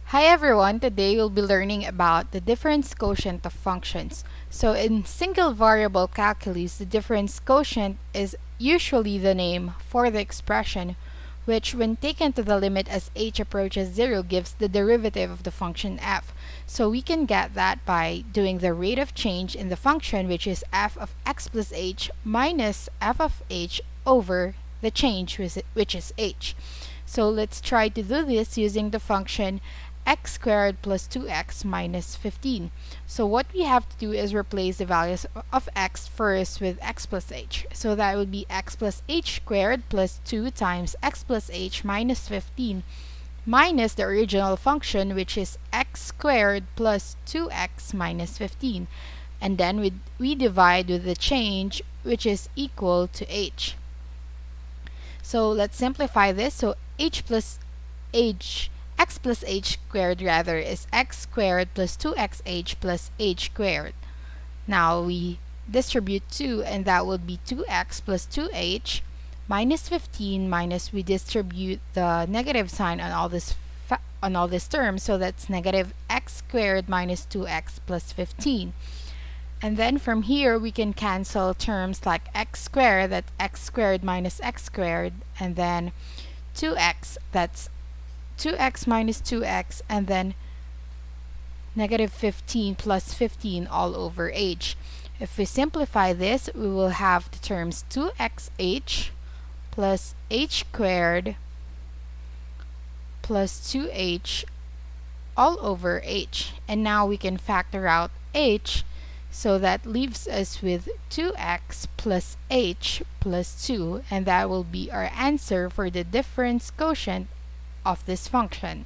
Hi everyone, today we'll be learning about the difference quotient of functions. So in single variable calculus, the difference quotient is usually the name for the expression which when taken to the limit as h approaches 0 gives the derivative of the function f. So we can get that by doing the rate of change in the function, which is f of x plus h minus f of h over the change, which is h. So let's try to do this using the function x squared plus 2x minus 15. So what we have to do is replace the values of x first with x plus h. So that would be x plus h squared plus 2 times x plus h minus 15 minus the original function, which is x squared plus 2x minus 15. And then we divide with the change, which is equal to h. So let's simplify this. So h plus h x plus h squared rather is x squared plus 2xh plus h squared. Now we distribute 2 and that would be 2x plus 2h minus 15 minus we distribute the negative sign on all this term, so that's negative x squared minus 2x plus 15. And then from here we can cancel terms like x squared, that's x squared minus x squared, and then 2x, that's 2x minus 2x, and then negative 15 plus 15 all over h. If we simplify this, we will have the terms 2xh plus h squared plus 2h all over h. And now we can factor out h, so that leaves us with 2x plus h plus 2, and that will be our answer for the difference quotient of this function.